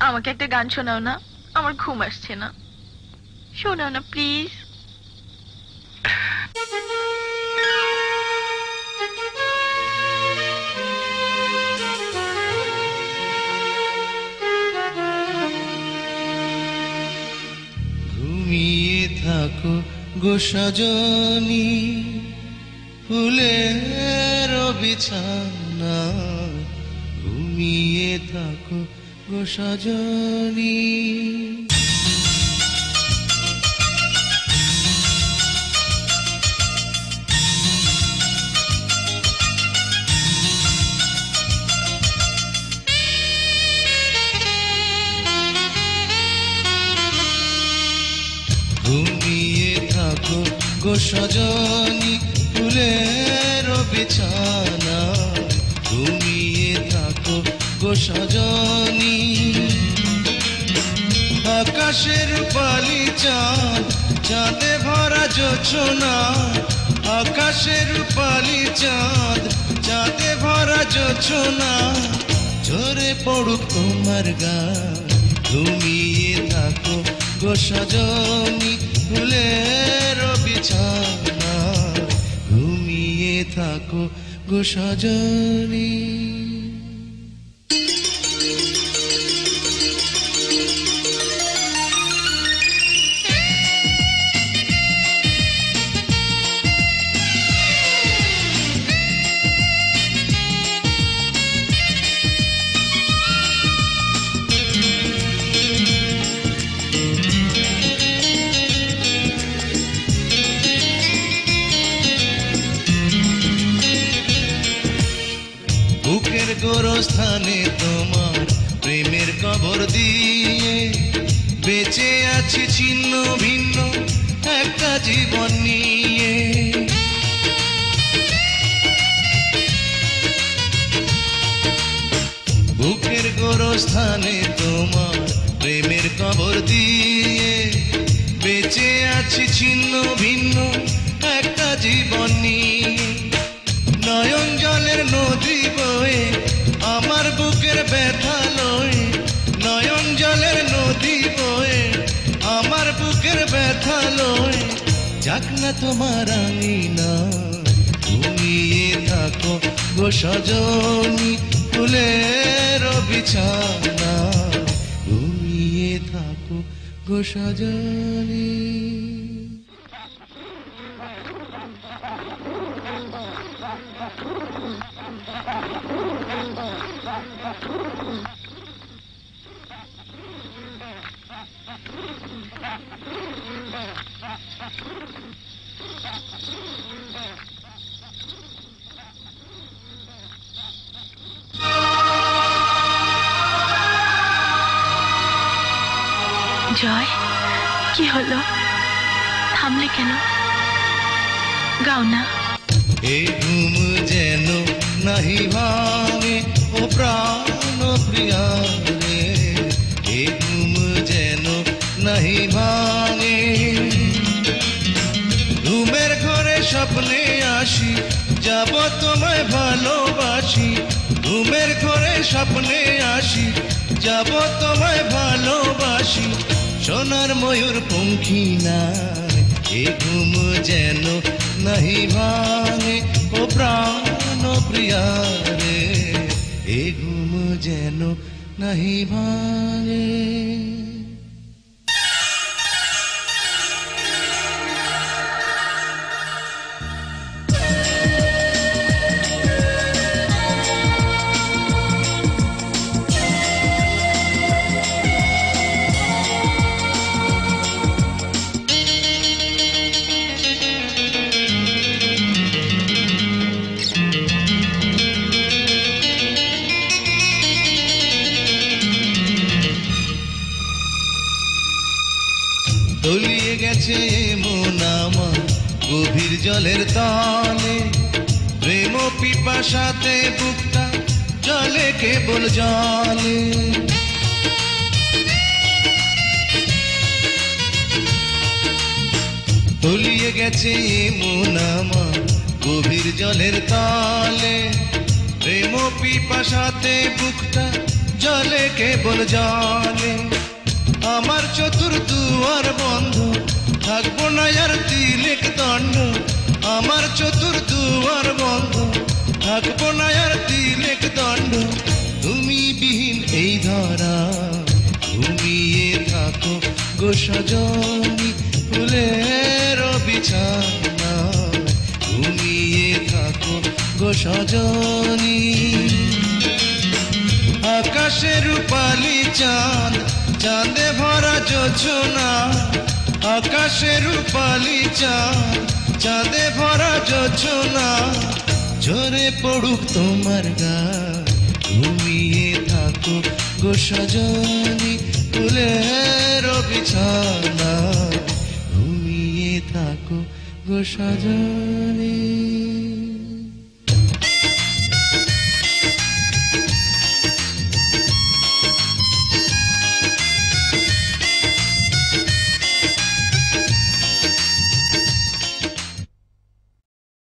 আমাকে একটা গান শোনাও না, আমার ঘুম আসছে না। শোনাও না প্লিজ। ঘুমিয়ে থাকো গো সজনী, ফুলের বিছানা। ঘুমিয়ে থাকো গো সজনী। ঘুমিয়ে থাকো গো সজনী, ফুলের বিছানা। ঘুমিয়ে থাকো গো সজনী। আকাশের পালি চাঁদ, চাঁদে ভরা জোছনা। আকাশের পালি চাঁদ, চাঁদে ভরা জোছনা। ঝরে পড়ুক তোমার গান। ঘুমিয়ে থাকো গো সজনী, ফুলের বিছানা। ঘুমিয়ে থাকো গো সজনী। বুকের গোরস্থানে তোমার প্রেমের কবর দিয়ে বেঁচে আছি ছিন্ন ভিন্ন একটা জীবন নিয়ে। বুকের গোরস্থানে তোমার প্রেমের কবর দিয়ে বেঁচে আছি ছিন্ন ভিন্ন একটা জীবন নিয়ে। নয়ন জলের নদী বয়ে আমার বুকের ব্যথা লয়ে। নয়ন জলের নদী বয়ে আমার বুকের ব্যথা লয়ে। যাক না তোমার আঙিনা। ঘুমিয়ে থাকো গো সজনী, ফুলের বিছানা। ঘুমিয়ে থাকো গো সজনী। জয়, কি হলো? থামলে কেন? গাও না। এই ঘুম যেন নাহি ভাঙে ও প্রাণ প্রিয়া রে। এই ঘুম যেন নাহি ভাঙে। ঘুমের ঘরে স্বপ্নে আসি, যাব তোমায় ভালোবাসি। ঘুমের ঘরে স্বপ্নে আসি, যাব তোমায় ভালোবাসি। সোনার ময়ূর পঙ্খী নাই, এ ঘুম যেন নাহি ভাঙে ও প্রাণ প্রিয়া রে। এ ঘুম যেন নাহি ভাঙে। তলিয়ে গেছে মন আমার গভীর জলের তলে। প্রেম পিপাসাতে বুকটা জলে কেবল জলে। তলিয়ে গেছে মন আমার গভীর জলের তলে। প্রেম পিপাসাতে বুকটা জলে কেবল জলে আমার চতুর দুয়ার বন্ধ থাকবো না আর তিলেক দণ্ড আমার চতুর দুয়ার বন্ধ থাকবো না আর তিলেক দণ্ড তুমি বিহীন এই ধরা ঘুমিয়ে থাকো গো সজনী ফুলের বিছানা ঘুমিয়ে থাকো গো সজনী আকাশে রূপালি চাঁদ চাঁদে ভরা যোছনা আকাশে রূপালি চাঁদ চাঁদে ভরা যোছনা ঝরে পড়ুক তোমার গায়ে ঘুমিয়ে থাকো গো সজনী ফুলের বিছানা ঘুমিয়ে থাকো গো সজনী।